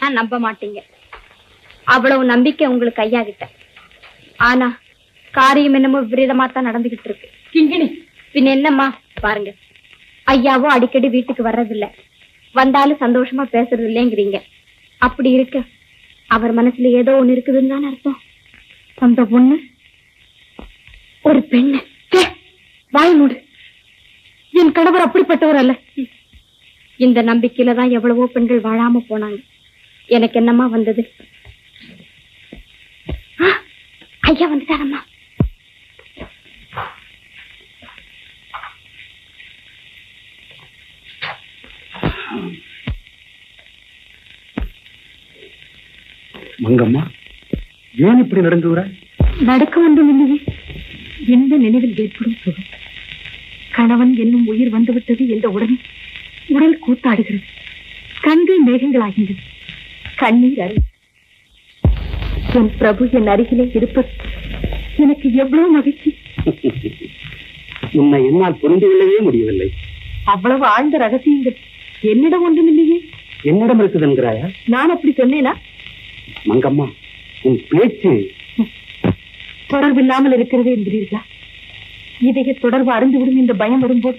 சொன்னா நம்ப மாட்டீங்க. அவ்வளவு நம்பிக்கை உங்களுக்கு ஐயா கிட்ட. ஆனா காரியம் என்னமோ விபரீதமா தான் நடந்துகிட்டு இருக்கு. கிங்கிணி பின்ன என்னம்மா பாருங்க, ஐயாவோ அடிக்கடி வீட்டுக்கு வர்றதில்ல, வந்தாலும் சந்தோஷமா பேசுறது இல்லைங்கிறீங்க. அப்படி இருக்க அவர் மனசுல ஏதோ ஒண்ணு இருக்குதுன்னு தான் அர்த்தம். அந்த பொண்ணு ஒரு பெண்ணு. வாய் மூடு. என் கணவர் அப்படிப்பட்டவர் அல்ல. இந்த நம்பிக்கையில தான் எவ்வளவோ பெண்கள் வாழாம போனாங்க. எனக்கு என்னம்மா வந்தது? ஐயா வந்துட்டாரம்மா. மங்கம்மா, ஏன் இப்படி நடந்துகிற? நடக்க ஒன்றும் இல்லையே. எந்த நினைவில் ஏற்படும் சுகம். கணவன் என்னும் உயிர் வந்துவிட்டது என்ற உடனே உடல் கூத்தாடுகிறது, கண்கள் மேகங்களாகின்றது, கண்ணீர் அறை. என் பிரபு என் அருகிலே இருப்பது எனக்கு எவ்வளவு மகிழ்ச்சி. உன்னை என்னால் புரிந்து கொள்ளவே முடியவில்லை. அவ்வளவு ஆழ்ந்த ரகசியங்கள் என்னிடம் ஒன்றும் இல்லையே. என்னிடம் இருக்குது என்கிறாயா? நான் அப்படி சொன்னேனா? மங்கம்மா, உன் பேச்சு தொடர்பில்லாமல் இருக்கிறது என்கிறீர்களா? இதய தொடர்பு அருந்துவிடும் என்ற பயம் வரும்போது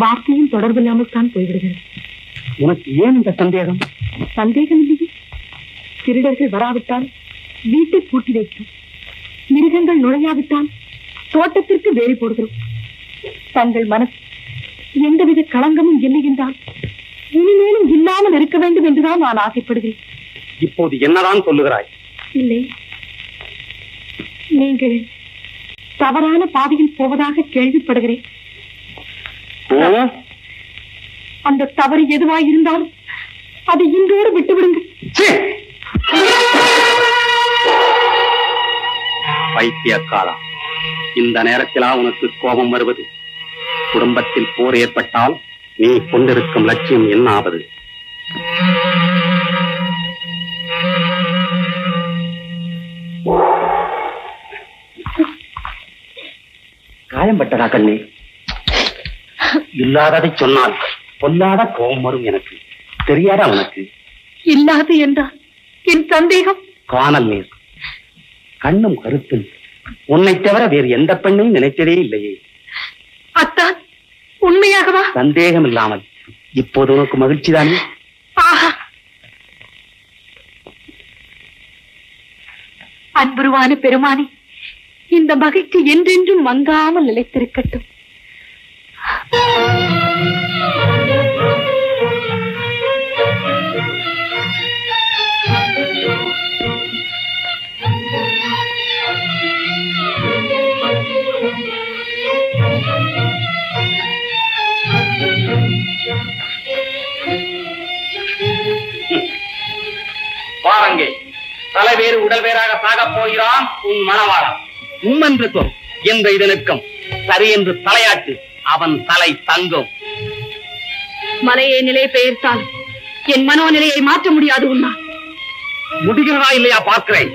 வார்த்தையும் தொடர்பில்லாமல் தான் போய்விடுகிறது. உனக்கு ஏன் இந்த சந்தேகம்? சந்தேகம் இல்லையே. திருடர்கள் வராவிட்டால் வீட்டை பூட்டி வைக்கிறோம், மிருகங்கள் நுழையாவிட்டால் தோட்டத்திற்கு வேலி போடுகிறோம். தங்கள் மனசு எந்தவித களங்கமும் இல்லை என்றால் இனிமேலும் இல்லாமல் இருக்க வேண்டும் என்றுதான் நான் ஆசைப்படுகிறேன். இப்போது என்னதான் சொல்லுகிறாய்? இல்லை, நீங்கள் தவறான பாதையில் போவதாக கேள்விப்படுகிறேன். அந்த தவறு எதுவாய் இருந்தாலும் அதை இன்றோடு விட்டுவிடுங்கள். பைத்தியக்காரா, இந்த நேரத்திலா உனக்கு கோபம் வருவது? குடும்பத்தில் போர் ஏற்பட்டால் நீ கொண்டிருக்கும் லட்சியம் என்ன ஆவது? காயம்பட்டதா கண்ணே? இல்லாததை சொன்னால் பொல்லாத கோபம் வரும். எனக்கு தெரியாதா உனக்கு? இல்லாது என்றால் என் சந்தேகம். காணல் நீர் கண்ணும் கருத்தும் உன்னை தவிர வேறு எந்த பெண்ணையும் நினைத்ததே இல்லையே. அத்தான், உண்மையாகவா? சந்தேகம் இல்லாமல். இப்போது உனக்கு மகிழ்ச்சி தானே? அன்புருவான பெருமானே, இந்த மகிழ்ச்சி என்றென்றும் மங்காமல் நிலைத்திருக்கட்டும். பாருங்க, தலைவேறு உடல் வேறாக சாகப் போகிறான் உன் மணவாளன். உம்மென்று சொல் என்ற இதனுக்கும் சரி என்று தலையாட்டு, அவன் தலை தங்கும். மலையை நிலை பெயர்த்தால் என் மனோநிலையை மாற்ற முடியாது. உன்னால் முடிகிறதா இல்லையா பார்க்கிறேன்.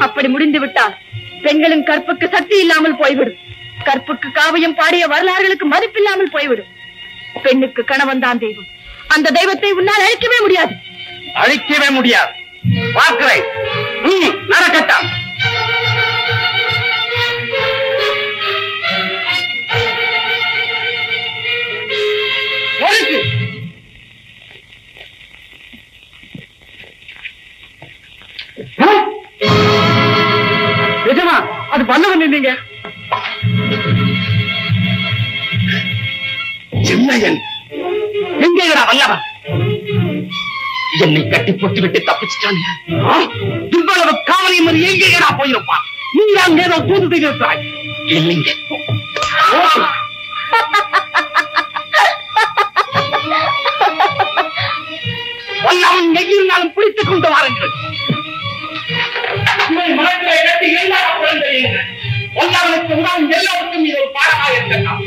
அப்படி முடிந்து விட்டால் பெண்களின் கற்புக்கு சக்தி இல்லாமல் போய்விடும். கற்புக்கு காவியம் பாடிய வரலாறுகளுக்கு மதிப்பில்லாமல் போய்விடும். பெண்ணுக்கு கணவன் தான் தெய்வம். அந்த தெய்வத்தை உன்னால் அழிக்கவே முடியாது. அழிக்கவே முடியாது. பார்க்கிறேன். நடக்கட்டும். நிஜமா? அது பண்ணவன் இல்லைங்க. சின்னையன் எங்கேடா வல்லவன்? என்னை கட்டி போட்டு விட்டு தப்பிச்சுட்டான். இவ்வளவு காவலியம் எங்கேடா போயிருப்பான்? நீ அங்கே ஏதோ தூது தெரிவித்தாய். இல்லைங்க, வல்லவன் எங்கிருந்தாலும் பிடித்துக் கொண்டு வாருங்கள். மனத்திலே கட்டி எல்லா குழந்தையுங்கள். வல்லவனுக்கு உணவும் எல்லோருக்கும் இது ஒரு பாடமாக இருக்கலாம்.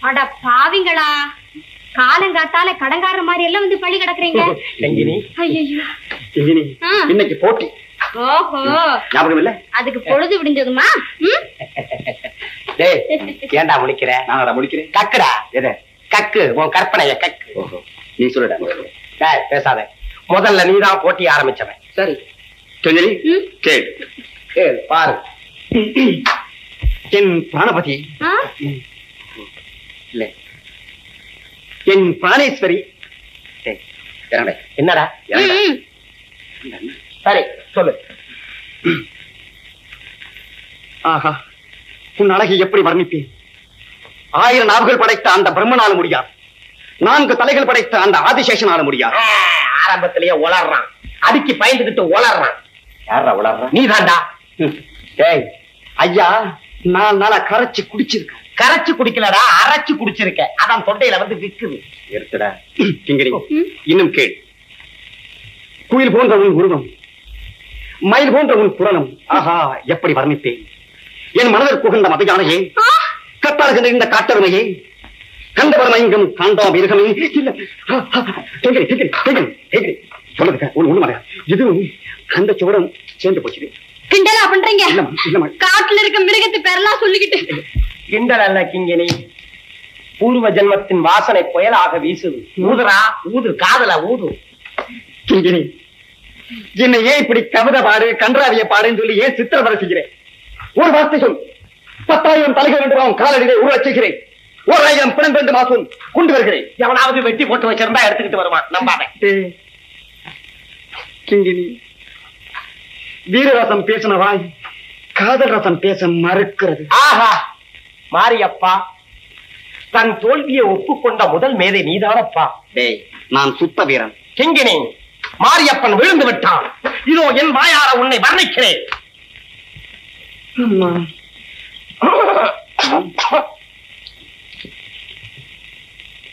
அட பாவிங்களா, காலங்காத்தால கடங்கார மாதிரி எல்லாம் வந்து பழி கிடக்குறீங்க. இன்னைக்கு போட்டி. ஓஹோ, ஞாபகம் இல்ல? அதுக்கு பொழுது விடிஞ்சதுமா? ஏண்டா முடிக்கிற? நானடா முடிக்கிறேன். கக்குடா. எதை? கக்கு, உன் கற்பனைய கக்கு. நீ சொல்லுடா. பேசாத. முதல்ல நீதான் போட்டி ஆரம்பிச்சவன். சரி சொல்லி கேள். கேள் பாரு. என் பிராணபதி இல்ல, என் பிராணேஸ்வரி. என்னடா? சரி சொல்லு. ஆஹா, உன் அழகை எப்படி வர்ணிப்பேன்? 1000 நாவுகள் படைத்த அந்த பிரம்மனால முடியாது, 4 தலைகள் படைத்த அந்த ஆதிசேஷனால முடியாது. ஆரம்பத்திலேயே உளறான், அதுக்கு பயந்துகிட்டு உளறான். யாரா உளறான்? நீ தாண்டா. ஐயா, நான் நாளா கரைச்சு குடிச்சிருக்கேன். கரைச்சு குடிக்கலடா, அரைச்சு குடிச்சிருக்க. அதான் தொண்டையில வந்து விக்குது. எடுத்துடா. இன்னும் கேள். குயில் போன்ற உன் உருவம், மயில் போன்ற உன் குரலும், ஆஹா எப்படி வர்ணிப்பேன்? என் மனதில் புகுந்த மதையானையே, கத்தாளுகின்ற இந்த காட்டருமையே, கண்டவர் மயங்கும் காண்டா மிருகமே. இல்ல சொல்லுங்க ஒண்ணு இதுவும் அந்த சுவரம் சேர்ந்து போச்சு. கிண்டலா பண்றீங்க? காட்டுல இருக்க மிருகத்து பேரெல்லாம் சொல்லிக்கிட்டு. கிண்டல் அல்ல கிங்கினி, பூர்வ ஜென்மத்தின் வாசனை புயலாக வீசுது. ஊதுரா ஊது, காதல ஊது. கிங்கினி, என்னை ஏன் இப்படி கவிதை பாடு, கன்றாவிய பாடுன்னு சொல்லி ஏன் சித்திரவதை செய்கிறேன்? ஒரு வார்த்தை சொல். 10,000 தலைகள் என்று அவன் காலடியை உருவச் செய்கிறேன். 1000 பிணம் 2 மாசம் கொண்டு வருகிறேன். எவனாவது வெட்டி போட்டு வச்சிருந்தா எடுத்துக்கிட்டு வருவான், நம்பாத. கிங்கினி, வீரரசம் பேசின வாய் காதல் ரசம் பேச மறுக்கிறது. ஆஹா, மாரியப்பா, தன் தோல்வியை ஒப்புக்கொண்ட முதல் மேதை நீதானப்பா. டேய், நான் சுத்த வீரன். கிங்கினி, மாரியப்பன் விழுந்து விட்டான். இதோ என் வாயார உன்னை வர்ணிக்கிறேன்.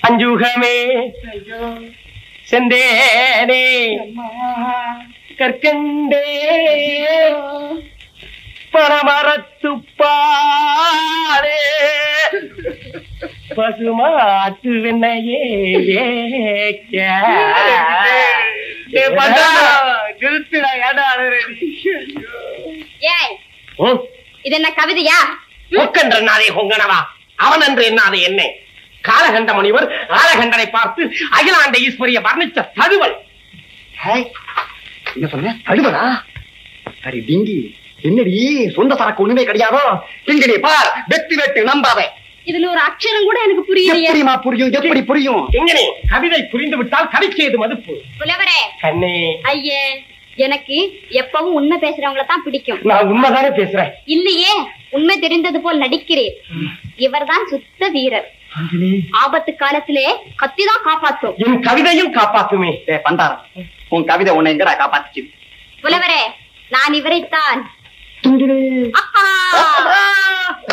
அஞ்சுகமே செந்தேனே கற்கண்டே பரமரத்துப்பாரே பசுமாட்டு வெண்ணையே. இது என்ன கவிதையா? கொக்கன்றே கொங்கனவா, அவன் என்று என்னாது என்ன? காலகண்ட முனிவர் ஆலகண்டனை பார்த்து அகிலாண்ட ஈஸ்வரிய வர்ணிச்ச தழுவல். என்ன சொன்ன? தழுவலா? சரி டிங்கி, என்னடி சொந்த சரக்கு ஒண்ணுமே கிடையாதோ? டிங்கி பார், வெட்டி வெட்டு நம்பாத. இதுல ஒரு அக்ஷரம் கூட எனக்கு புரியலையே. எப்படிமா புரியும்? எப்படி புரியும்? டிங்கி, கவிதை புரிந்து விட்டால் கவிச்சேது மதுப்பு. புலவரே, கண்ணே, ஐயே, எனக்கு எப்பவும் உண்மை பேசுறவங்கள தான் பிடிக்கும். நான் உண்மைதானே பேசுறேன். இல்லையே, உண்மை தெரிந்தது போல் நடிக்கிறேன். இவர்தான் சுத்த வீரர். ஆபத்து காலத்திலே கத்திதான் காப்பாற்றும். என் கவிதையும் காப்பாற்றுமே. பண்டாரம், உன் கவிதை உன்னை எங்கடா காப்பாத்துச்சு? புலவரே, நான் இவரைத்தான்.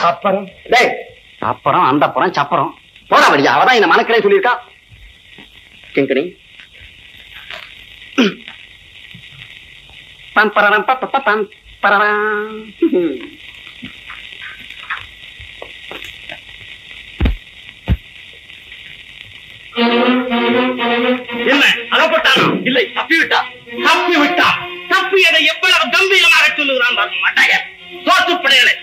அப்புறம் அப்புறம் அந்த புறம் சப்பரம் போட வழியா, அவதான் இந்த மனக்கிளை சொல்லியிருக்கா. கிங்கணி பம்பரம் பப்பம் பரரம். என்ன அகப்பட்டானா? இல்லை, தப்பிவிட்டா. தப்பிவிட்டா. தப்பியதை எவ்வளவு கம்பீரமாக சொல்லுகிறான் மட்டையர். தோற்றுப்படைகளை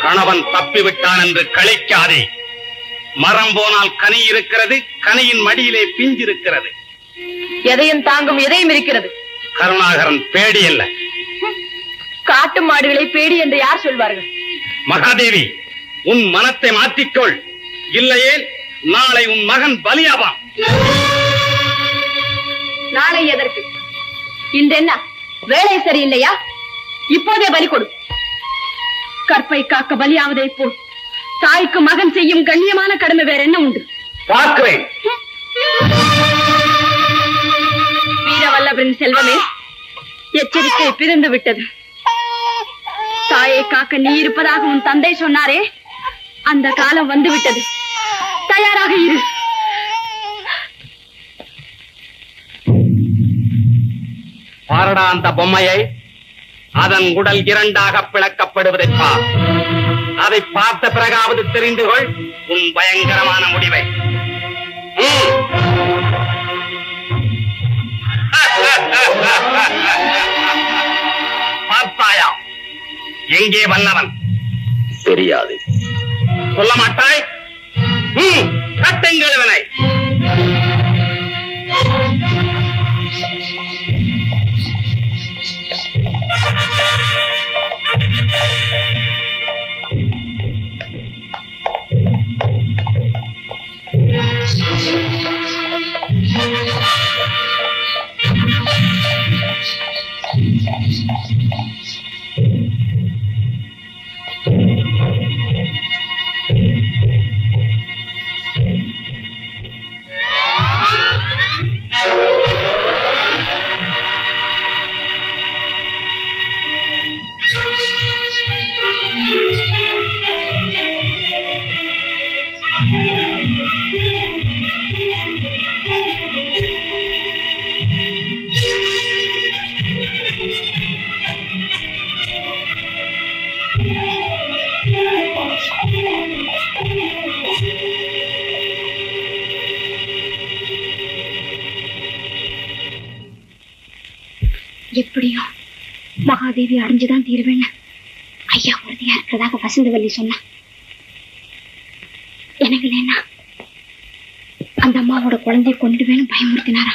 கணவன் தப்பிவிட்டான் என்று கழிக்காதே. மரம் போனால் கனி இருக்கிறது, கனியின் மடியிலே பிஞ்சிருக்கிறது. எதையும் தாங்கும் எதையும் இருக்கிறது. கருணாகரன் பேடி அல்ல. காட்டு மாடுகளை பேடி என்று யார் சொல்வார்கள்? மகாதேவி, உன் மனத்தை மாற்றிக்கொள், இல்லையே நாளை உன் மகன் பலியாவான். நாளை எதற்கு? இந்த என்ன வேலை சரியில்லையா? இப்போதே பலி கொடு. கற்பை காக்க பலியாவதை போல் தாய்க்கு மகன் செய்யும் கண்ணியமான கடமை வேற என்ன உண்டு? பார்க்கிறேன். வீரவல்லவரின் செல்வமே, எச்சரிக்கை பிறந்து விட்டது. தாயை காக்க நீ இருப்பதாக உன் தந்தை சொன்னாரே, அந்த காலம் வந்து விட்டது. தயாராக இரு. பாரடா அந்த பொம்மையை. அதன் உடல் இரண்டாக பிளக்கப்படுவதை பார். அதை பார்த்த பிறகாவது தெரிந்து கொள் உன் பயங்கரமான முடிவை. பார்த்தாயா எங்கே வல்லவன்? தெரியாது. சொல்ல மாட்டாய்? கட்டுங்கள் இவனை. எப்படியோ மகாதேவி அடைஞ்சுதான் தீர்வேன்னு ஐயா உறுதியா இருக்கிறதாக வசந்தவல்லி சொன்னா. எனக்கு இல்லைன்னா அந்த அம்மாவோட குழந்தைய கொண்டுடுவேன்னு பயமுறுத்தினாரா.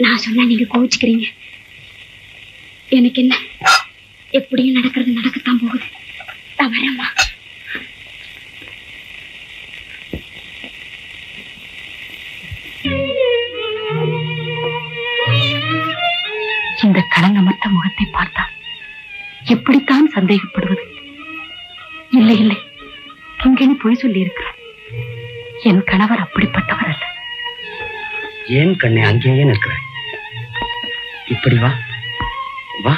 நான் சொன்னா நீங்க கோவிச்சுக்கிறீங்க. எனக்கு என்ன, எப்படியும் நடக்கிறது நடக்கத்தான் போகுது. நான் வரேம்மா. இந்த களங்கமற்ற முகத்தை பார்த்தால் எப்படித்தான் சந்தேகப்படுவது? இல்லை இல்லை, கிங்கிணி பொய் சொல்லி இருக்கிறார். என் கணவர் அப்படிப்பட்டவர் அல்ல. ஏன் கண்ணே அங்கேயே நிற்கிறாய்? இப்படி வா வா.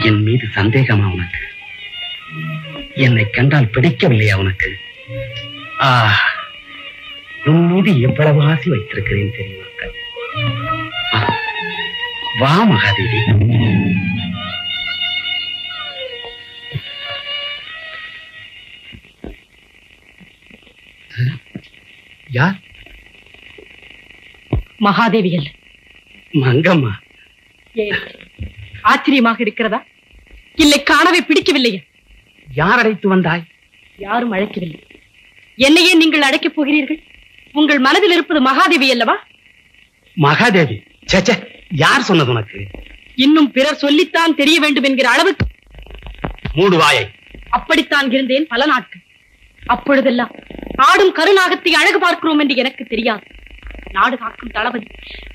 என் மீது சந்தேகமா உனக்கு? என்னை கண்டால் பிடிக்கவில்லையா உனக்கு? உன் மீது எவ்வளவு ஆசை வைத்திருக்கிறேன் தெரியுமா? வா மகாதேவி. யார்? மகாதேவி அல்ல, மங்கம்மா. ஆச்சரியமாக இருக்கிறதா? இல்லை காணவே பிடிக்கவில்லையா? யார் அழைத்து வந்தாய்? யாரும் அழைக்கவில்லை. என்னையே நீங்கள் அழைக்கப் போகிறீர்கள்? உங்கள் மனதில் இருப்பது மகாதேவி அல்லவா? மகாதேவி? சேச்சே, யார் சொன்னது உனக்கு? இன்னும் பிறர் சொல்லித்தான் தெரிய வேண்டும் என்கிற அளவுக்கு மூடுவாயை. அப்படித்தான் இருந்தேன் பல நாட்கள். அப்பொழுதெல்லாம் ஆடும் கருநாகத்தை அழகு பார்க்கிறோம் என்று எனக்கு தெரியாது. நாடு காக்கும் தளபதி,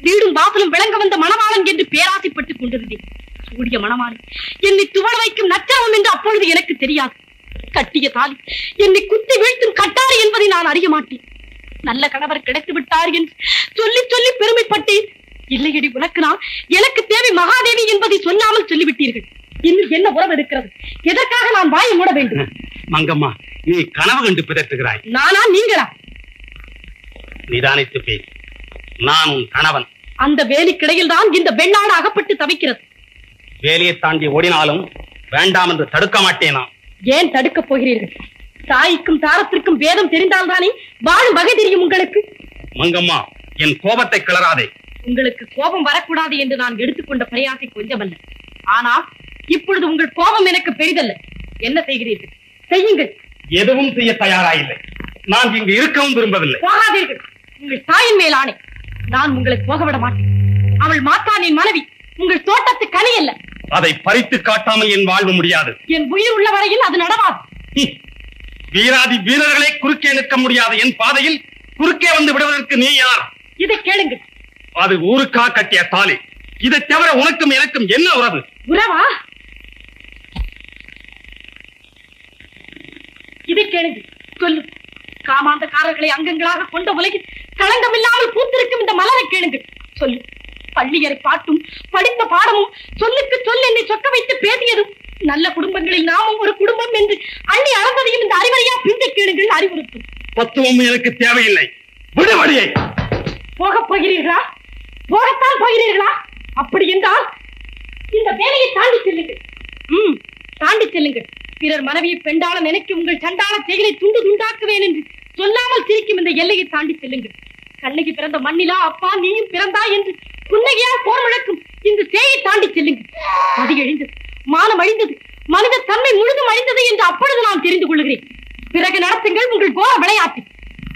வீடும் வாசலும் விளங்க வந்த மணவாளன் என்று பேராசைப்பட்டுக் கொண்டிருந்தேன். சூடிய மணவாளன் என்னை துவள வைக்கும் நச்சரவம் என்று அப்பொழுது எனக்கு தெரியாது. கட்டிய தாலி என்னை குத்தி வீழ்த்தும் கட்டாரி என்பதை நான் அறிய மாட்டேன். நல்ல கணவர் கிடைத்து விட்டார் என்று சொல்லி சொல்லி பெருமைப்பட்டேன். இல்லையடி உனக்கு நான், எனக்கு தேவை மகாதேவி என்பதை சொல்லாமல் சொல்லிவிட்டீர்கள். இன்னும் என்ன உறவு இருக்கிறது? எதற்காக நான் வாயை மூட வேண்டும்? மங்கம்மா, நீ கனவு கண்டு பிதற்றுகிறாய். நானா நீங்களா? நிதானித்து பேசு. நான் உன் கணவன். அந்த வேலிக்கிடையில் தான் இந்த வெண்ணாடு அகப்பட்டு தவிக்கிறது. வேலையை தாண்டி ஓடினாலும் வேண்டாம் என்று தடுக்க மாட்டேனா? ஏன் தடுக்கப் போகிறீர்கள்? தாய்க்கும் தாரத்திற்கும் வேதம் தெரிந்தால்தானே வாழும் வகை தெரியும் உங்களுக்கு. மங்கம்மா, என் கோபத்தை கிளறாதே. உங்களுக்கு கோபம் வரக்கூடாது என்று நான் எடுத்துக்கொண்ட பிரயாசை கொஞ்சமல்ல. ஆனால் இப்பொழுது உங்கள் கோபம் எனக்கு பெரிதல்ல. என்ன செய்கிறீர்கள்? செய்யுங்கள். எதுவும் செய்ய தயாராயில்லை. நான் இங்கு இருக்கவும் விரும்பவில்லை. போகாதீர்கள். உங்கள் தாயின் மேல் ஆணை. நான் உங்களை போக விட மாட்டேன். அவள் மாத்தானின் மனைவி, உங்கள் தோட்டத்து கனி அல்ல. அதை பறித்து காட்டாமல் என் வாழ்வு முடியாது. என் உயிர் உள்ள வரையில் அது நடவாது. வீராதி வீரர்களை குறுக்கே நிற்க முடியாத என் பாதையில் குறுக்கே வந்து விடுவதற்கு நீ யார்? இதை கேளுங்கள். அது ஊருக்காக கட்டிய தாலி. இதை தவிர உனக்கும் எனக்கும் என்ன உறவு? உறவா? இதை கேளுங்கள். சொல்லு. காமாந்தக்காரர்களை அங்கங்களாக கொண்ட உலகில் களங்கம் இல்லாமல் பூத்திருக்கும் இந்த மலரை கேளுங்கள். சொல்லு. பள்ளியறை பாட்டும் படித்த பாடமும் சொல்லுக்கு சொல் என்னை சொக்க வைத்து பேசியதும் நல்ல குடும்பங்களில் நாமும் ஒரு குடும்பம் என்று அள்ளி அளந்ததையும் இந்த அறிவறியா பிஞ்சை கேளுங்கள் அறிவுறுத்தும். பத்துவம் எனக்கு தேவையில்லை. விடுபடியை போகப் போகிறீர்களா? போகத்தான் போகிறீர்களா? அப்படி என்றால் இந்த வேலையை தாண்டி செல்லுங்கள். தாண்டி செல்லுங்கள். பிறர் மனைவியை பெண்டாள நினைக்க உங்கள் சண்டாள செயலை துண்டு துண்டாக்குவேன் என்று சொல்லாமல் சிரிக்கும் இந்த எல்லையை தாண்டி செல்லுங்கள். கண்ணகி பிறந்த மண்ணிலா அப்பா நீயும் பிறந்தாய் என்று புன்னகையால் போர் முழக்கும் இந்த சேயை தாண்டி செல்லுங்கள். அது எழுந்தது, மானம் அழிந்தது, மனித தன்மை முழுதும் அழிந்தது என்று அப்பொழுது நான் தெரிந்து கொள்கிறேன். பிறகு நடத்துங்கள் உங்கள் கோர விளையாட்டு.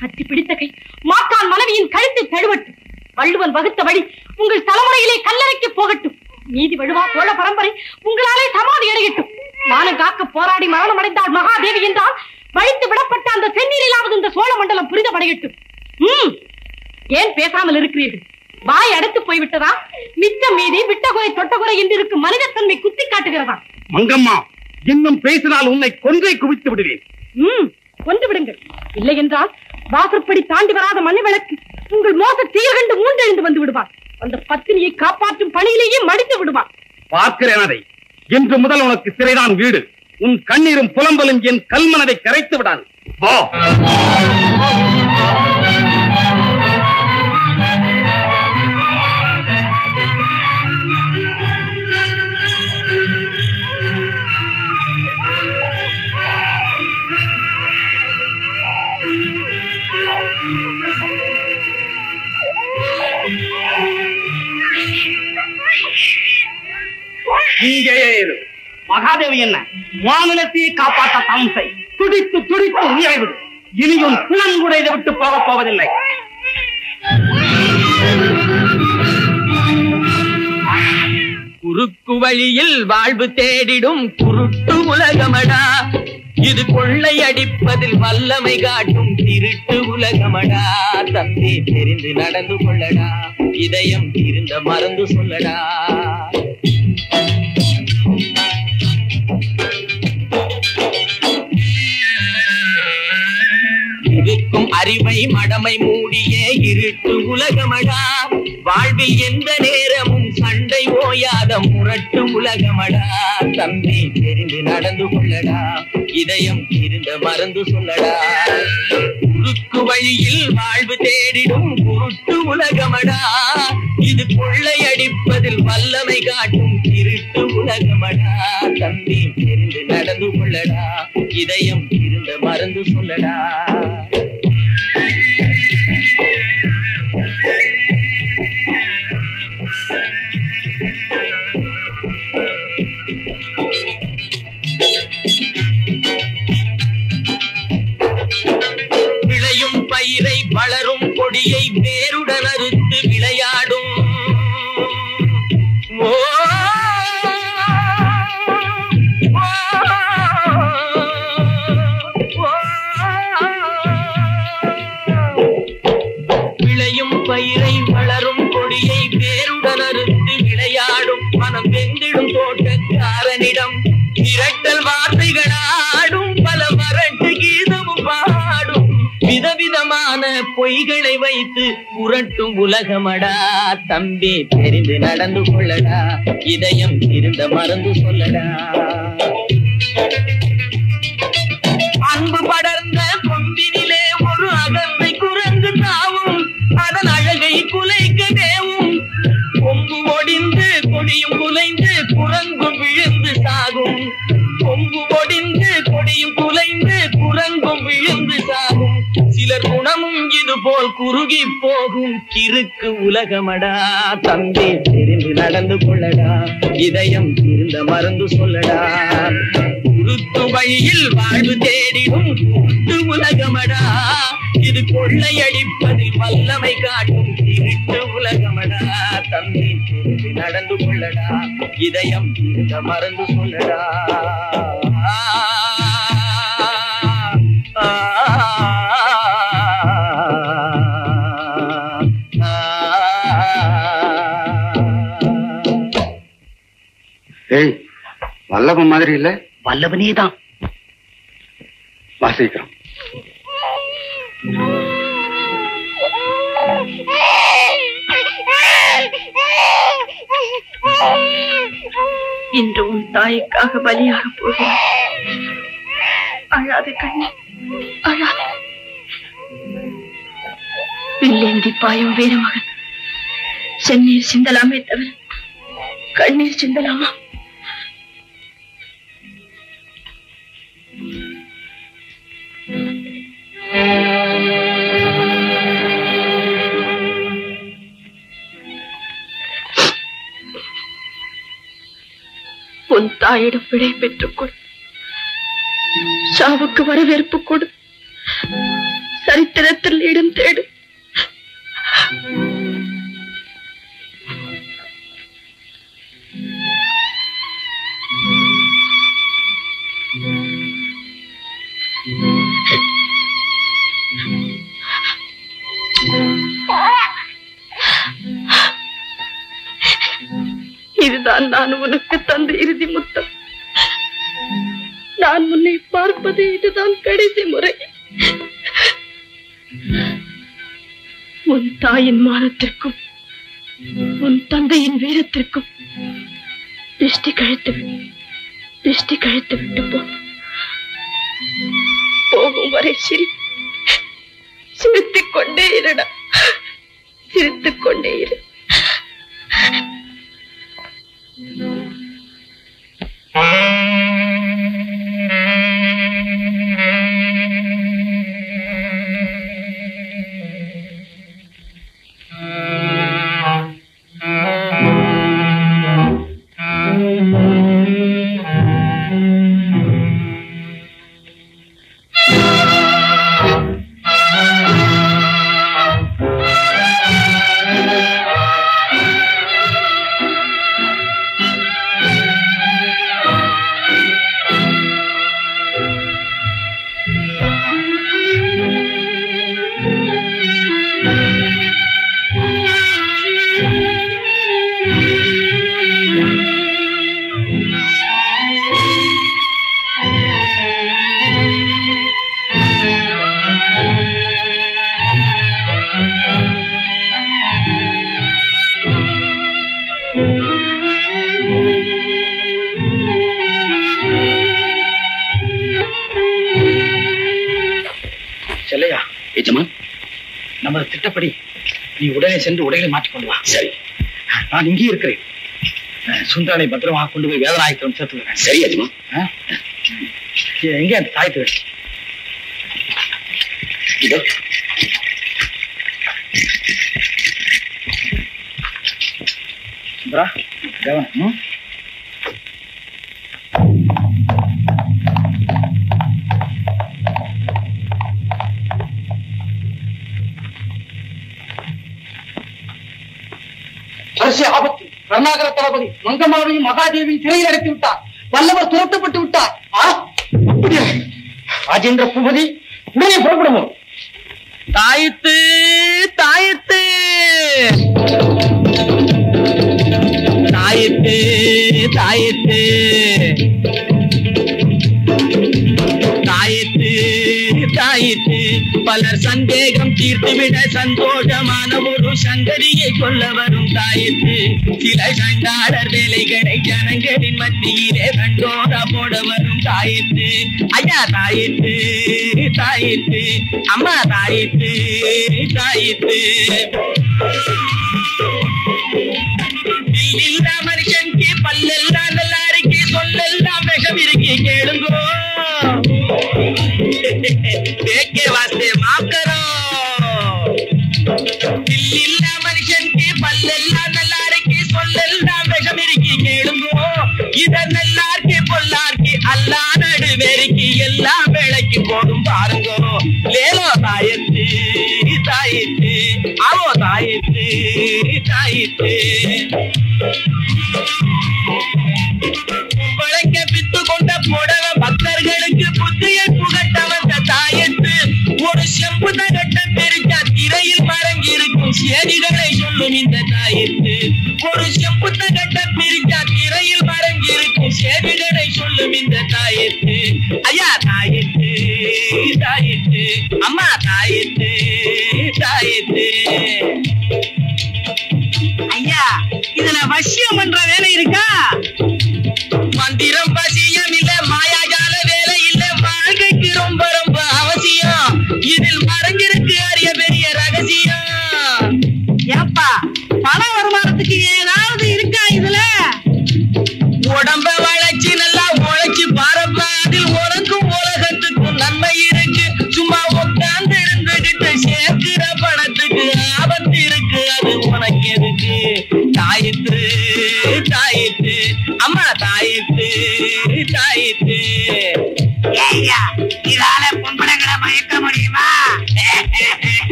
கத்தி பிடித்த கை மாற்றான் மனைவியின் கழுத்தை தழுவட்டும். வள்ளுவன் வகுத்த வழி உங்கள் தலைமுறையிலே கல்லறைக்கு போகட்டும். நீதி வழுவா சோழ பரம்பரை உங்களாலே சமாதி அடையட்டும். மானம் காக்க போராடி மரணம் அடைந்தாள் மகாதேவி என்றால் வழித்து விடப்பட்ட அந்த செந்நீரிலாவது இந்த சோழ மண்டலம் புரிதமடையட்டும். ஏன் பேசாமல் இருக்கிறீர்கள்? வாய் அடைத்து போய்விட்டதா? மிச்சம் மீதி விட்டகுறை தொட்டகுறை என்று இருக்கும் மனிதத்தன்மை குத்தி காட்டுகிறதா? மங்கம்மா, இன்னும் பேசினால் உன்னை கொன்றை குவித்து விடுவேன். கொண்டு விடுங்கள். இல்லை என்றால் வாசற்படி தாண்டி வராத மணி விளக்கு உங்கள் மோச தீயகண்டு மூன்றெழுந்து வந்து விடுவார். அந்த பத்தினியை காப்பாற்றும் பணியிலேயே மடித்து விடுவார். பார்க்கிறேன் அதை. இன்று முதல் உனக்கு சிறைதான் வீடு. உன் கண்ணீரும் புலம்பலும் என் கல்மனதை கரைத்து விடாது. வா. இங்கேயே இரு. மகாதேவி என்ன மாநிலத்தையே காப்பாற்ற தவம் செய். துடித்து துடித்து உயிரைவிடு. இனியும் குளம் கூட இதை விட்டு போகப் போவதில்லை. குறுக்கு வழியில் வாழ்வு தேடிடும் குருட்டு உலகமடா. இது கொள்ளை அடிப்பதில் வல்லமை காட்டும் திருட்டு உலகமடா. தம்பி தெரிந்து நடந்து கொள்ளடா. இதயம் இருந்த மறந்து சொல்லடா. இருக்கும் அறிவை மடமை மூடிய இருட்டு உலகமடா. வாழ்வில் எந்த நேரமும் சண்டை ஓயாத முரட்டு உலகமடா. தம்பி தெரிந்து நடந்து கொள்ளடா. இதயம் இருந்த மறந்து சொல்லடா. குறுக்கு வழியில் வாழ்வு தேடிடும் குருட்டு உலகமடா. இது கொள்ளை அடிப்பதில் வல்லமை காட்டும் திருட்டு உலகமடா. தம்பி தெரிந்து நடந்து கொள்ளடா. இதயம் இருந்த மறந்து சொல்லடா. விளையும் பயிரை வளரும் கொடியை வேருடன் அறுத்து விளையாடும். விளையும் பயிரை வளரும் கொடியை வேருடன் அறுத்து விளையாடும். மனம் வெந்திடும் தோட்டக்காரனிடம் இரட்டல் வார்த்தைகளாடும். பல வரட்டு கீதமும் பாடும். விதவிதமான பொய்களை வைத்து புரட்டும் உலகமடா. தம்பி தெரிந்து நடந்து கொள்ளடா. இதயம் இருந்த மறந்து சொல்லடா. அன்பு படர்ந்த கொம்பினிலே ஒரு அகந்தை குரங்கு தாவும். அதன் அழகை குலைக்க தேவும். கொம்பு ஒடிந்து கொடியும் குலைந்து குரங்கும் விழுந்து சாகும். கொம்பு ஒடிந்து கொடியும் குலைந்து குரங்கும் விழுந்து சாகும். சிலர் குணமும் இது போல் குறுகி போகும் கிறுக்கு உலகமடா. தம்பி தெரிந்து நடந்து கொள்ளடா. இதயம் இருந்த மறந்து சொல்லடா. குறுக்கு வழியில் வாழ்வு தேடிடும் குருட்டு உலகமடா. இது கொள்ளையடிப்பதில் வல்லமை காட்டும் திருட்டு உலகமடா. தம்பி தெரிந்து நடந்து கொள்ளடா. இதயம் இருந்த மறந்து சொல்லடா. ஏய், வல்லபன் மாதிரி இல்ல? வல்லவனே தான். வாசிக்கிறோம். இன்று உன் தாய்க்காக பலியாக போகிறேன். அழாத கண்ணே, அழாத. வில்லேந்தி பாயும் வீரமகன் செந்நீர் சிந்தலாமே தவிர கண்ணீர் சிந்தலாமா? உன் தாயிடம் விடை பெற்றுக் கொடு. சாவுக்கு வரவேற்பு கொடு. சரித்திரத்தில் இடம் தேடு. இதுதான் நான் உனக்கு தந்த இறுதி முத்தம். நான் உன்னை பார்ப்பது இதுதான் கடைசி முறை. உன் தாயின் மானத்திற்கும் உன் தந்தையின் வீரத்திற்கும் திருஷ்டி கழித்து விட்டு போகும் வரை சிரித்துக் கொண்டே இருடா, சிரித்துக் கொண்டே இரு. செல்லையா, எஜமான், நமது திட்டப்படி நீ உடனே சென்று உடைகளை மாற்றிக்கொண்டு வா. சரி, நான் இங்கே இருக்கிறேன். சுந்தரனை பத்திரமாக கொண்டு போய் வேதநாயகத்திடம் சேர்த்துக்கிறேன். சரி எஜமான். எங்கே அந்த தாயத்து? இதோ. சுந்தரா, கவனம். ஆபத்து. கருணாகர தளபதி மங்கம்மாவையும் மகாதேவியும் சிறையில் அடைத்து விட்டார். வல்லவர் துரத்தப்பட்டு விட்டார். ராஜேந்திர பூபதி, உடனே புறப்படுவோம். தாயத்து தாயத்து தாயத்து தாயத்து தாயத்து தாயத்து பலர் சந்தேகம் தீர்த்துவிட சந்தோஷமான ஒரு சங்கதியை சொல்ல வரும் தாயத்து. சில சண்டாளர் வேலைகளை ஜனங்களின் மத்தியிலே கண்டோரா போட வரும் தாயத்து. ஐயா தாயத்து தாயத்து, அம்மா தாயத்து தாயத்து. இல்லா மனுஷனுக்கு பல்லெல்லாம் நல்லா இருக்கு, சொல்லெல்லாம் விஷம் இருக்கு, கேளுங்கோ. देखे वास्ते माफ करो. दिल्लीला मनुष्यन के पल्लेला नल्लार के सोल्लेला विषमिरिकी केळुंगो. इदन्नेल्लार के पोल्लार के अल्ला नडुवेरिकी एल्ला वेळक्कु पोडुम पारुंगो. लेलो तायत्तु तायत्तु, आवो तायत्तु तायत्तु. கும்பளைக்கு பித்து கொண்ட புடவ பக்தர்களுக்கு புத்தியை புகட்ட வந்த தாயத்து. ஒரு செம்பு தகட்ட பெருச்சா திரையில் மறங்கி இருக்கும் சேதிகளை சொல்லும் இந்த தாயத்து. ஒரு செம்பு தகட்ட பிரிச்சா திரையில் மறங்கி இருக்கும் சேதிகளை சொல்லும் இந்த தாயத்து. ஐயா தாயத்து தாயத்து, அம்மா தாயத்து தாயத்து. ஐயா, இதுல வசியம் பண்ற வேலை இருக்கா?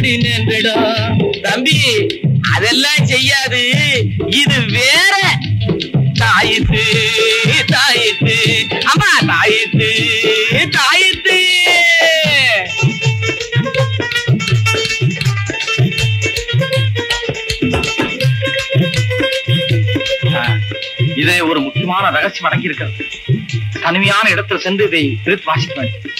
தேடினேன்டா. தம்பி அதெல்லாம் செய்யாது, இது வேற. தாயித்து தாயித்து அம்மா தாயித்து தாயித்து. இது ஒரு முக்கியமான ரகசியம் அடங்கி இருக்கிறது. தனிமையான இடத்தில் சென்று இதை பிரித்து வாசிக்க வேண்டும்.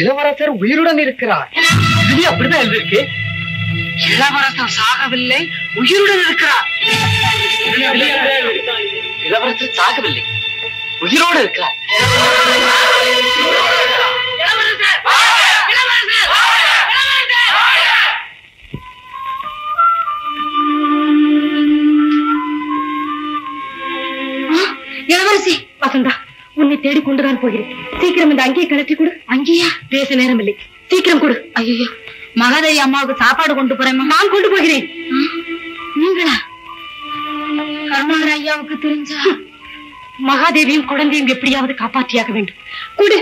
இளவரசர் உயிருடன் இருக்கிறார். இது அப்படிதான் எழுதிருக்கு. இளவரசர் சாகவில்லை, உயிருடன் இருக்கிறார். இளவரசர் சாகவில்லை, உயிரோடு இருக்கிறார். இளவரசி வசந்தா, உன்னை தேடி கொண்டுதான் போகிறேன். சீக்கிரம் இந்த அங்கேயே கலட்டி கொடு. அங்கேயா? பேச நேரம் இல்லை, சீக்கிரம் கொடு. ஐயோ, மகாதேவி அம்மாவுக்கு சாப்பாடு கொண்டு போறேன். நான் கொண்டு போகிறேன். நீங்களா? கருணாகர ஐயாவுக்கு தெரிஞ்சா மகாதேவியும் குழந்தையும் எப்படியாவது காப்பாற்றியாக வேண்டும். கொடு.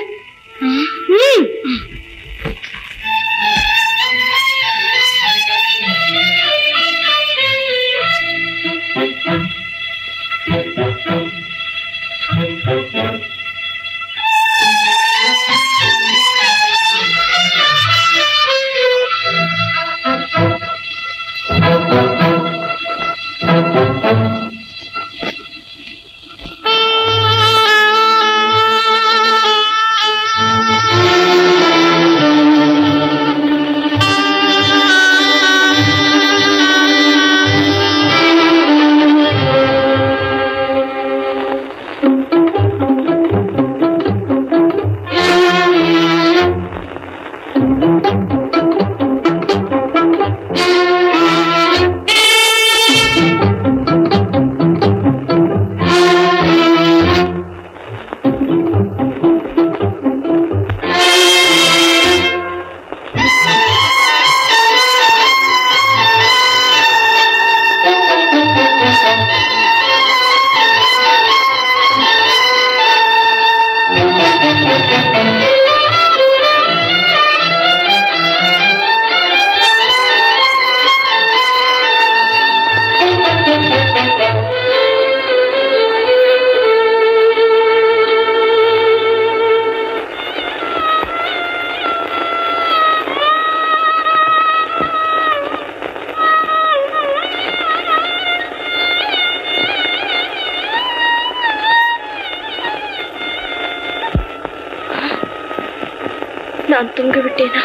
நான் தூங்க விட்டேனா?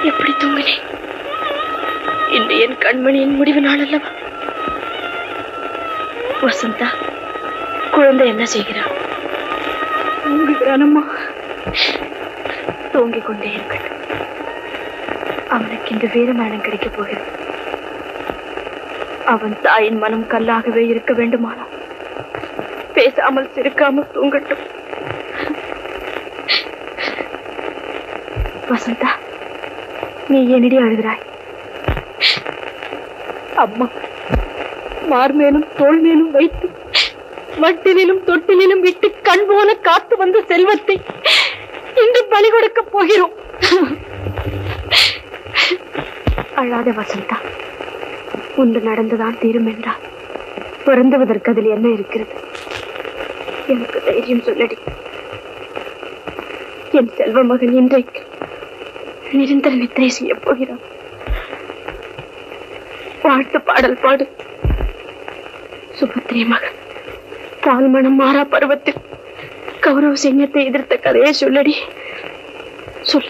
எப்படி தூங்கினேன்? இன்று என் கண்மணியின் முடிவு நாள் அல்லவா? வசந்தா, குழந்தை என்ன செய்கிறான்? தூங்குகிறானம்மா. தூங்கிக் கொண்டே இருக்கட்டும். அவனுக்கு இந்த வீரமரணம் கிடைக்கப் போகிறது. அவன் தாயின் மனம் கல்லாகவே இருக்க வேண்டுமானால் பேசாமல் சிரிக்காமல் தூங்கட்டும். வசந்தா, நீ என்னடி அழுகிறாய்? அம்மா மார்மேலும் தோல் மேலும் வைத்து வட்டிலும் தொட்டிலும் விட்டு கண் போல காத்து வந்த செல்வத்தை இன்று பலி கொடுக்க போகிறோம். அழாத வசந்தா, ஒன்று நடந்துதான் தீரும் என்றால் பிறந்துவதற்கு அதில் என்ன இருக்கிறது? எனக்கு தைரியம் சொல்லடி. என் செல்வ மகன் இன்றைக்கு நிரந்தர நித்திரை செய்ய போகிறான். வாழ்த்து பாடல் பாடு. சுபத்திரி மகன் பால்மணம் மாறா பருவத்தில் கௌரவ சைன்யத்தை எதிர்த்த கதையை சொல்லடி. சொல்.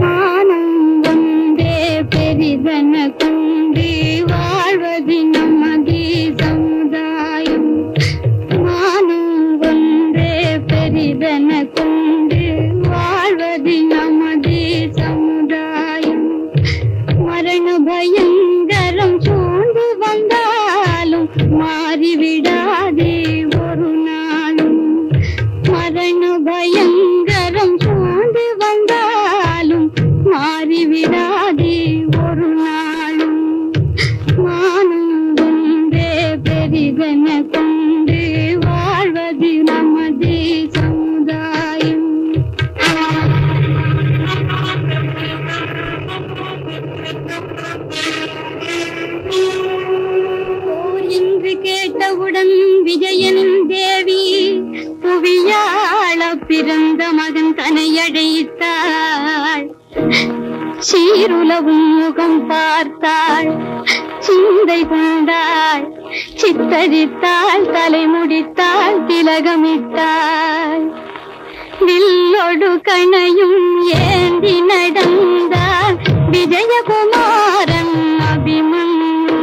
மானம் வந்தே பெரிதன குண்டி வாழ்வது நமது சமுதாயம். மானம் வந்தே பெரிதன குண்டி நமது சமுதாயம். மரண பயங்கரம் சூழ்ந்து வந்தாலும் மாறிவிடாதே ஒரு நாளும். மரண பயங்கரம் சூழ்ந்து வந்தாலும் மாறிவிடாதே ஒரு நாளும். மானம் கொண்டே பெரிதென கொண்டு வாழ்வது நமது சமுதாயம். போர் என்று கேட்டவுடன் விஜயன் தேவி புவியாள பிறந்த மகன் தன்னை அழைத்தாள். சீருலவும் முகம் பார்த்தாள், சிந்தை கொண்டாள், சித்தரித்தாள், தலை முடித்தாள், திலகமிட்டாள். வில்லொடு கணையும் ஏந்தி நடந்தாள் விஜயகுமாரன் அபிமன்யு.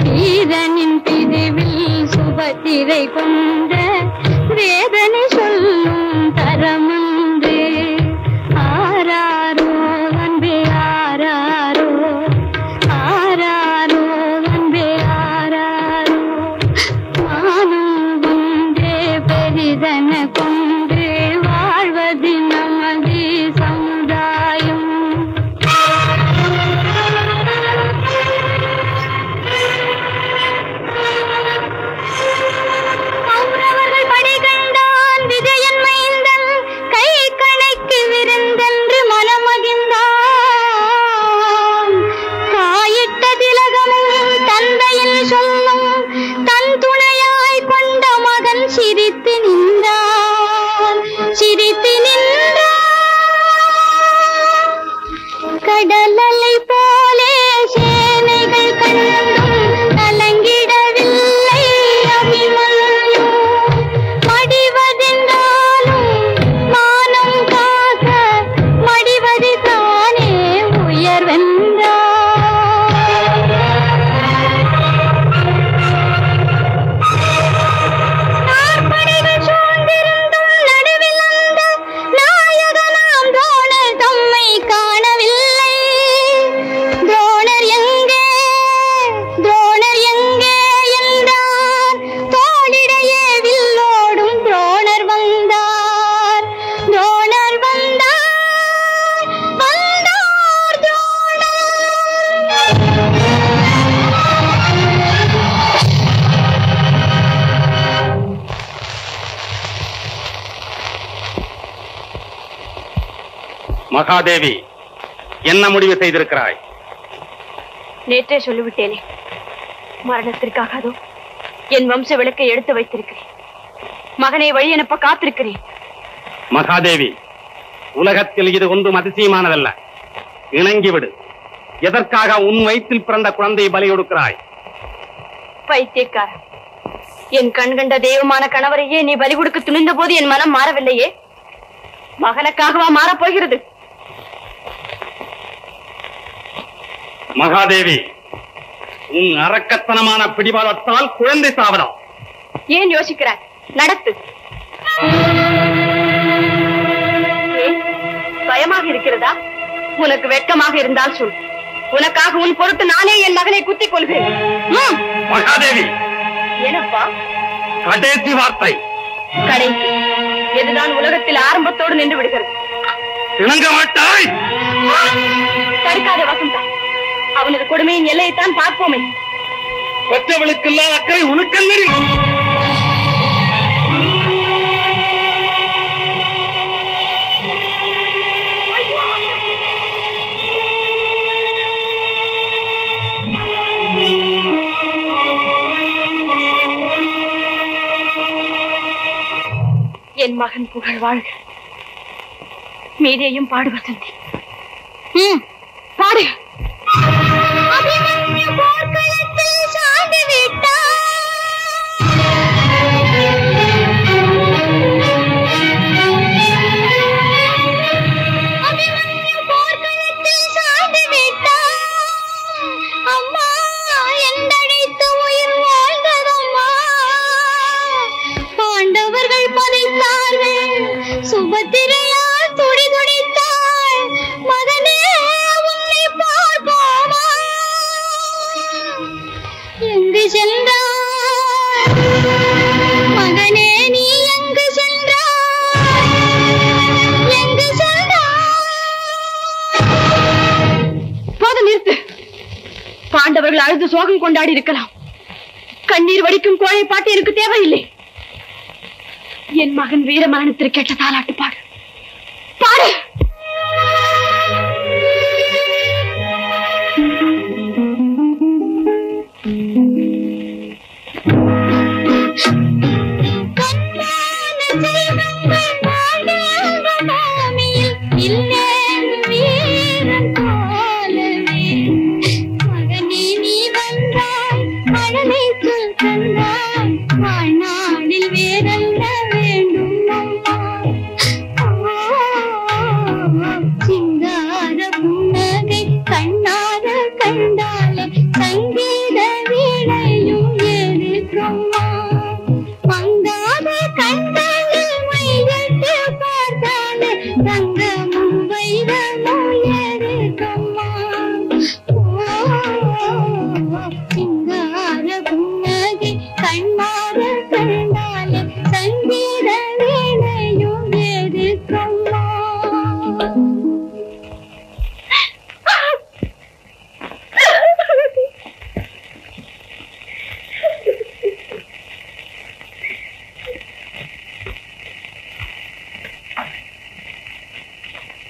வீரனின் பிரிவில் சுபத்திரை கொண்ட வேதனை சொல்லும் தரமன்று. ஆராரோ அன்பே ஆராரோ, ஆராரோ அன்பே ஆராரோ. மானம் ஒன்றே பெரிதென கொண்டு வாழ்வது நமது சமுதாயம். கௌரவர்கள் படை கண்டான் விஜயன் மைந்தன், கை கணைக்கு விருந்தென்று மனமகிழ்ந்தான். தாயிட்ட திலகமும் தந்தையின் சொல்லும் தன் துணையாய் கொண்ட மகன் சிரித்து நின்றான், சிரித்து நின்றான். கடலலை போலே சேனைகள் கண்டும் கலங்கிடவில்லை அபிமன்யு. மடிவதென்றாலும் மானம் காக்க மடிவது தானே உயர்வென்றார். நாற்படைகள் சூழ்ந்திருந்தும் நடுவில் அந்த நாயகனாம் துரோணர் தம்மை காணவில்லை. துரோணர் எங்கே, துரோணர் எங்கே என்றார். தோளிடையே வில்லோடும் துரோணர் வந்தார், துரோணர் வந்தார், வந்தார் துரோணர். மகாதேவி, என்ன முடிவு செய்திருக்கிறாய்? நேற்றே சொல்லிவிட்டேனே, மரணத்திற்காகதோ என் வம்ச விளக்கை எடுத்து வைத்திருக்கிறேன். மகனை வழி அனுப்ப காத்திருக்கிறேன். மகாதேவி, உலகத்தில் இது ஒன்றும் அதிசயமானதல்ல. இணங்கிவிடு. எதற்காக உன் வயிற்றில் பிறந்த குழந்தையை பலி கொடுக்கிறாய்? பைத்தியக்காரன், என் கண்கண்ட தெய்வமான கணவரையே நீ பலி கொடுக்க துணிந்த போது என் மனம் மாறவில்லையே. மகனுக்காகவா மாறப்போகிறது? மகாதேவி, உன் அரக்கத்தனமான பிடிவாதத்தால் குழந்தை சாவதம். ஏன் யோசிக்கிறாய்? நடத்து. ஏன் பயமாக இருக்கிறதா? உனக்கு வெட்கமாக இருந்தால் சொல். உனக்காக உன் பொருட்டு நானே என் மகனை குத்திக் கொள்கிறேன். மகாதேவி, ಏನಪ್ಪಾ? கடைசி வார்த்தை. கடைசி இதுதான் உலகத்தில் ஆரம்பத்தோடு நின்று விடுகிறது. இணங்க மாட்டாய். தடுக்காத வசந்தா, அவனது கொடுமையின் எல்லையைத்தான் பார்ப்போமே. பெற்றவளுக்கெல்லாம் அக்கறை உனக்கல்லடி. என் மகன் புகழ் வாழ்க. மீதியையும் பாடு வசந்தி. பாடு. அபிமன்யு போர்க்களத்தில் சாய்ந்து விட்டார். அபிமன்யு போர்க்களத்தில் சாய்ந்து விட்டார். அம்மா என்றழைத்து உயிர் வாழ்ந்ததம்மா. பாண்டவர்கள் பதைத்தார்கள், சுபத்திரையால் துடி துடித்தாள். அவர்கள் அழுது சோகம் கொண்டாடி இருக்கலாம். கண்ணீர் வடிக்கும் கோழை பாட்டு எனக்கு தேவையில்லை. என் மகன் வீர மரணத்திற்கு கேட்ட தாலாட்டு பாடு பாடு.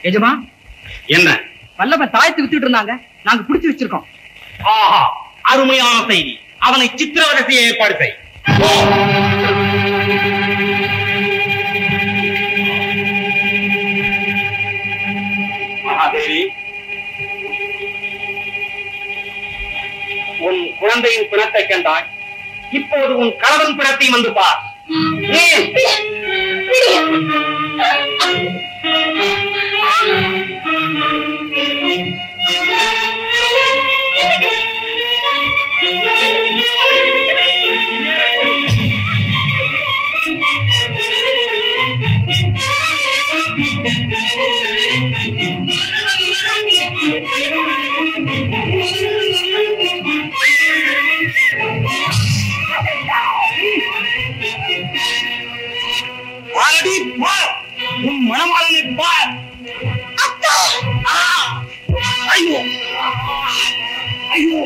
எஜமா என்ன வல்லவன் தாயத்து வித்துட்டு இருந்தாங்க, நாங்க புடிச்சு வச்சிருக்கோம். ஆஹா, அருமையான செய்தி. அவனை சித்திரவதை செய்ய ஏற்பாடு செய். மகாதேவி, உன் குழந்தையின் பிணத்தை கண்டாய். இப்போது உன் கணவன் பிணத்தையும் வந்து பார். உன் மணவாளனை பார். ஐயோ ஐயோ,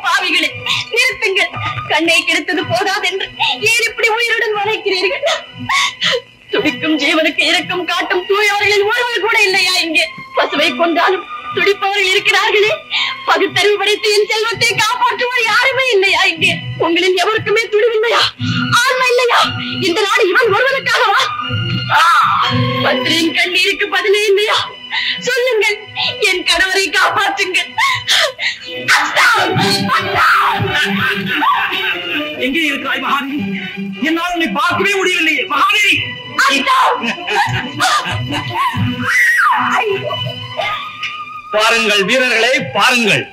பாவிகளே, நிறுத்துங்கள். கண்ணை கெடுத்தது போதாதென்று ஏன் இப்படி உயிருடன் வளைக்கிறீர்கள்? துடிக்கும் ஜீவனுக்கு இரக்கம் காட்டும் தூயவர்களில் ஒருவர் கூட இல்லையா இங்கே? பசுவை கொண்டாலும் துடிப்பவர்கள் இருக்கிறார்களே. பகுத்தறிவு படைத்து என் செல்வத்தை காப்பாற்றுவோர் யாருமே இல்லையா இங்கே? உங்களில் எவருக்குமே துணிவில்லையா? ஆண்மை இல்லையா? இந்த நாடு இவன் ஒருவனுக்காகவா? பத்திரியின் கண்ணீருக்கு பதிலே இல்லையா? சொல்லுங்கள், என் கணவரை காப்பாற்றுங்கள். எங்கே இருக்கிறாய் மகாதேவி? என்னால் உன்னை பார்க்கவே முடியவில்லையே மகாதேவி. பாருங்கள் வீரர்களே, பாருங்கள்.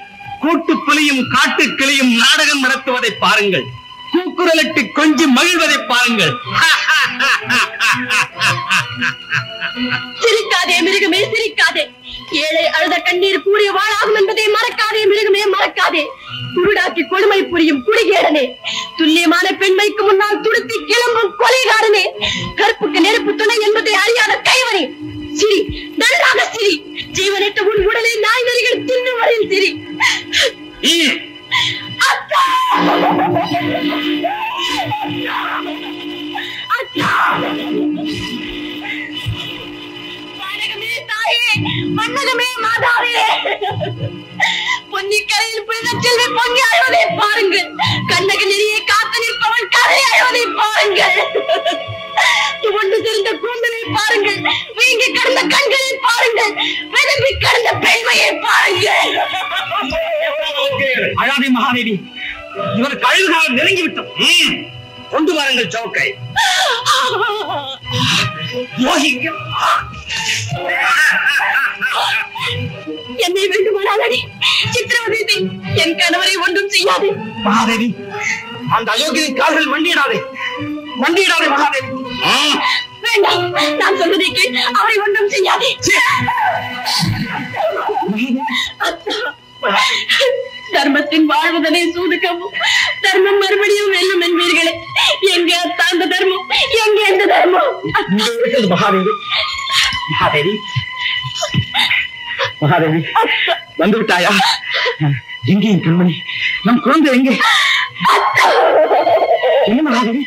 கூட்டு புலியும் காட்டு கிளியும் நாடகம் நடத்துவதை பாருங்கள். கூக்குரலிட்டு கொஞ்சி மகிழ்வதை பாருங்கள். சிரிக்காதே மிருகமே, சிரிக்காதே. ஏழை அழுத கண்ணீர் கூடிய வாழாகும் என்பதை மறக்காதே மிருகமே, மறக்காதே. குருடாக்கி கொடுமை புரியும் குடிகேடனே, துல்லியமான பெண்மைக்கு முன்னால் துடுத்தி கிளம்பும் கொலைகாரனே, கற்புக்கு நெருப்பு துணை என்பதை அறியாத கைவனே, சிரி, நல்லாக சிரி. ஜீவனற்ற உன் உடலை நாய் நரிகள் தின்னும் வரையில் சிரி. அத்தா, அத்தா, வானகமே தாயே, மன்னகமே மாதாவே, பொன்னிக்கரையில் புனித செல்வி பொங்கி அழுவதை பாருங்கள். கண்ணக நெறியை காத்து நிற்பவன் கரை அழுவதை பாருங்கள். துவண்டு தெரிந்த கூந்தலை பாருங்கள், வீங்கி கடந்த கண்களை பாருங்கள், விரும்பி கடந்த பெண்மையை பாருங்கள். அழாதே மகாதேவி, இவர் கழுகால் நெருங்கி விட்டோம். கொண்டு வாருங்கள் சவுக்கை. என்னை வேண்டுமானால் அடி, சித்திரவதை செய். என் கணவரை ஒன்றும் செய்யாது. மகாதேவி, அந்த அயோக்கியின் கால்கள் மண்டியிடாதே, மண்டியிடாதே மகாதேவி. வேண்டாம், நான் சொல்வதை கேள். அவரை ஒன்றும் செய்யாதே. தர்மத்தின் வாழ்வதனை சூதுக்கவும் தர்மம் மறுபடியும் வெல்லும் என்பீர்களே. எங்கே அத்தா அந்த தர்மம்? எங்கே அந்த தர்மம்? மகாதேவி, மகாதேவி, மகாதேவி வந்து விட்டாயா? எங்கே என் கண்மணி? நம் குழந்தை எங்கே? என்ன மகாதேவி?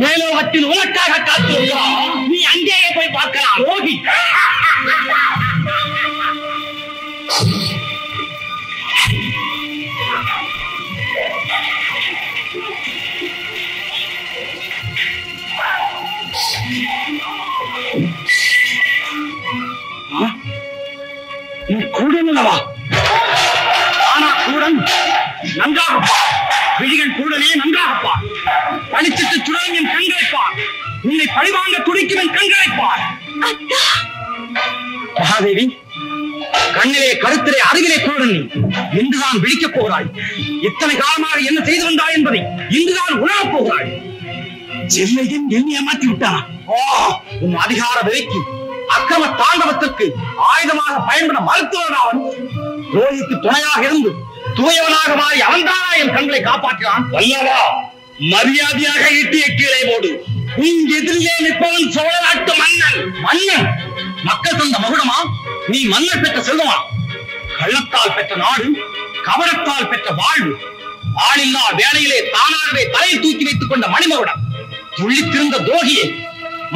மேலோகத்தில் உனக்காக காத்திருக்கிறோம். நீ அங்கேயே போய் பார்க்கலாம். ரோகி கூடன் அல்லவா? ஆனா கூடன் நன்றாகப்பா. விழிகள் கூடனே நன்றாகப்பா. பழிச்சிட்டு சுடலும் என் கண்களைப்பார். உன்னை பழிவாங்க துடிக்கும் என் கண்களைப்பார். மகாதேவி, கண்ணிலே கருத்திலே அறிவிலே கூடன் நீ இன்றுதான் விழிக்கப் போகிறாய். இத்தனை காலமாக என்ன செய்து வந்தாய் என்பதை இன்றுதான் உணரப் போகிறாய். செல்லையும் என்னை ஏமாற்றி விட்டான். உன் அதிகார விலைக்கு அக்கிரம தாண்டவத்திற்கு ஆயுதமாக பயன்பட மறுத்துவன். ரோகிக்கு துணையாக இருந்து தூயவனாக மாறி அவன்தானா என் கண்களை காப்பாற்றினான். வல்லவா, மரியாதையாக ஈட்டிய கீழே போடு. உன் எதிரிலே நிற்பவன் சோழ நாட்டு மன்னன். மன்னன் மக்கள் தந்த மகுடமா? நீ மன்னர் பெற்ற செல்வமா? கள்ளத்தால் பெற்ற நாடு, கவனத்தால் பெற்ற வாழ்வு. ஆளில்லா வேலையிலே தானாகவே தலையில் தூக்கி வைத்துக் கொண்ட மணிமகுடம். துள்ளித்திருந்த துரோகியை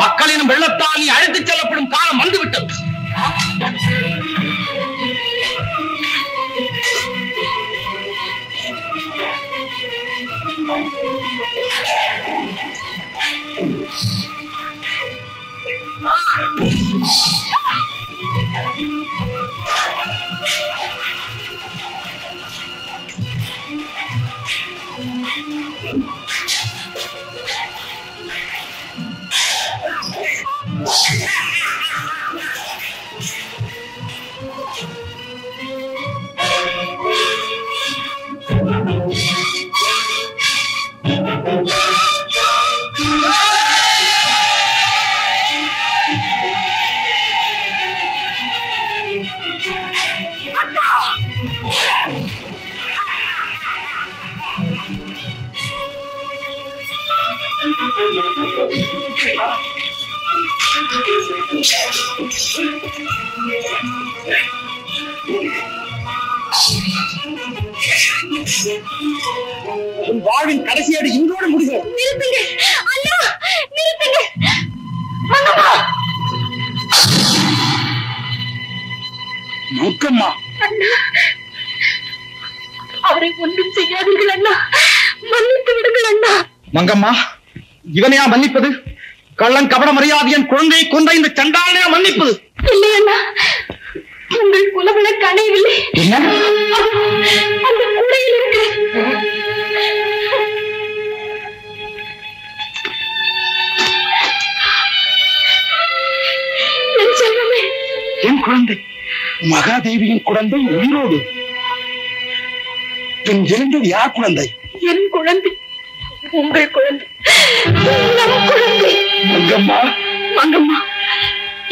மக்களின் வெள்ளத்தால் நீ அழைத்துச் செல்லப்படும் காலம் வந்துவிட்டது. உன் வாழ்வின் கடைசியோடு இன்றோடு முடிகிறது. நிறுத்துங்க அண்ணா, நிறுத்துங்க. நோக்கம்மா, அண்ணா, அவரை ஒன்றும் செய்யாதீர்கள் அண்ணா, மன்னித்து விடுங்கள் அண்ணா. மங்கம்மா, இவனையா மன்னிப்பது? கள்ளன் கபட மரியாதையன் குழந்தையை கொண்ட இந்த சண்டாளனையா மன்னிப்பது? இல்லை அண்ணா, உங்கள் குலவிளக்கு அணையவில்லை. என்ன? அந்த கூடையில் இருக்கு. என் செல்வமே, என் குழந்தை, மகாதேவியின் குழந்தை உயிரோடு. பின் இருந்தது யார் குழந்தை? என் குழந்தை, உங்கள் குழந்தை, நம் குழந்தை. மங்கம்மா, மங்கம்மா,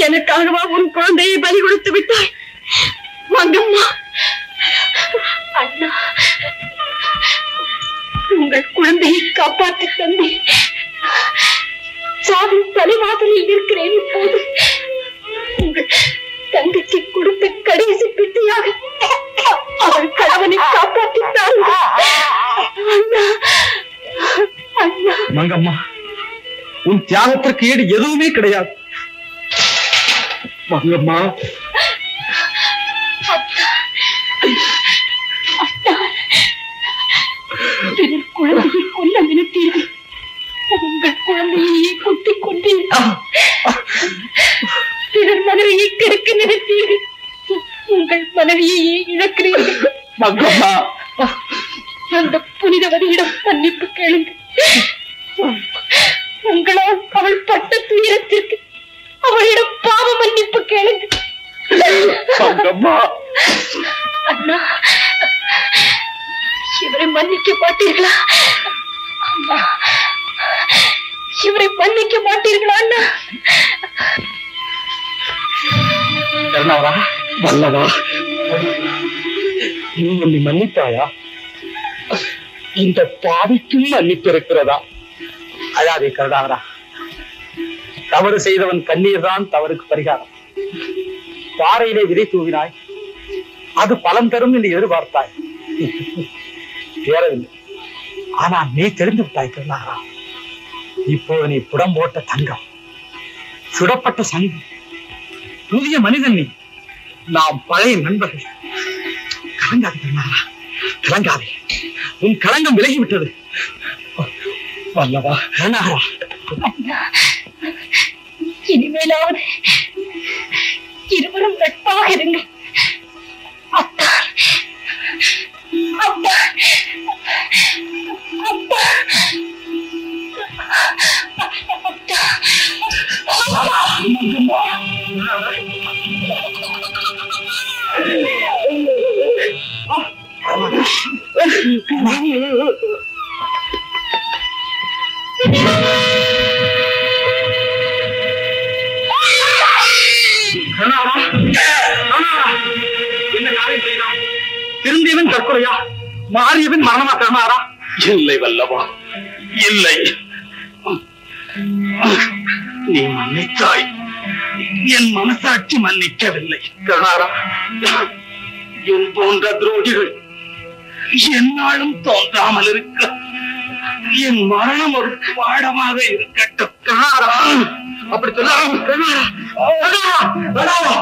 எனக்காகவா உன் குழந்தையை பலி கொடுத்து விட்டாய்? மங்கம்மா, அண்ணா, உங்கள் குழந்தையை காப்பாற்றி தந்தி சாவின் தலைவாசலில் இருக்கிறேன். இப்போது உங்கள் தந்தைக்கு கொடுத்த கடைசி பிட்டையாக அவள் கணவனை காப்பாற்றித்தாள். அண்ணா, அண்ணா. மங்கம்மா, உன் தியாகத்திற்கு ஈடு எதுவுமே கிடையாது. மங்கம்மா, பிறர் குழந்தையை கொல்ல நினைத்தீர்கள், உங்கள் குழந்தையை குத்திக் கொண்டீர்கள். பிறர் மனைவியை கெடுக்க நினைத்தீர்கள், உங்கள் மனைவியை இழக்கிறீர்கள். மங்கம்மா, அந்த புனிதவதியிடம் மன்னிப்பு கேளுங்கள். உங்களால் அவள் பட்ட துயரத்திற்கு அவளிடம் பாவ மன்னிப்பு கேளுங்கள். மங்கம்மா, அண்ணா, இவரை மன்னிக்க மாட்டீர்களா? அண்ணா, இவரை மன்னிக்க மாட்டீர்களா? அண்ணா, கருணாவரா, வல்லவா, நீ என்னை மன்னித்தாயா? இந்த பாவிக்கும் மன்னிப்பு இருக்கிறதா? அழாதே கருணாவரா, தவறு செய்தவன் கண்ணீர் தான் தவறுக்கு பரிகாரம். பாறையிலே விதை தூவினாய், அது பலன் தரும் என்று எதிர்பார்த்தாய், தேரவில்லை. ஆனால் நீ தெரிந்து விட்டாய் கருணாகரா. இப்போது நீ புடம் போட்ட தங்கம், சுடப்பட்ட சங்கம், புதிய மனிதன் நீ. நாம் பழைய நண்பர்கள். கலங்காதே கருணாகரா, கலங்காதே. உன் களங்கம் விலகிவிட்டது. வல்லவா கருணாகரா, இனிமேலாவது இருவரும் நட்பாக இருங்க. அப்பா அப்பா அப்பா திருந்தியவன் தற்கொலையா, மாறியவன் மரணமா கருணாகரா? இல்லை வல்லவா, இல்லை. நீ மன்னித்தாய், என் மனசாட்சி மன்னிக்கவில்லை கருணாகரா. என் போன்ற துரோகிகள் என்னாலும் தோன்றாமல் இருக்க என் மரணம் ஒரு பாடமாக இருக்கட்டும் கருணாகரா. அப்படி சொல்ல கருணாகரா, கருணாகரா, கருணாகரா.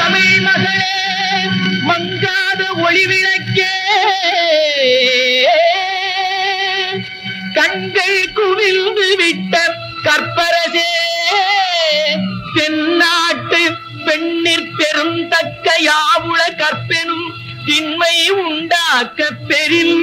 தமிழ் மகளே, மங்காத ஒளி விளக்கே, கண்கள் குவிந்து விட்ட கற்பரசே, தென்னாட்டு பெண்ணிற் பெரும் தக்க யாவுள கற்பெனும் திண்மை உண்டாக்க பெரில்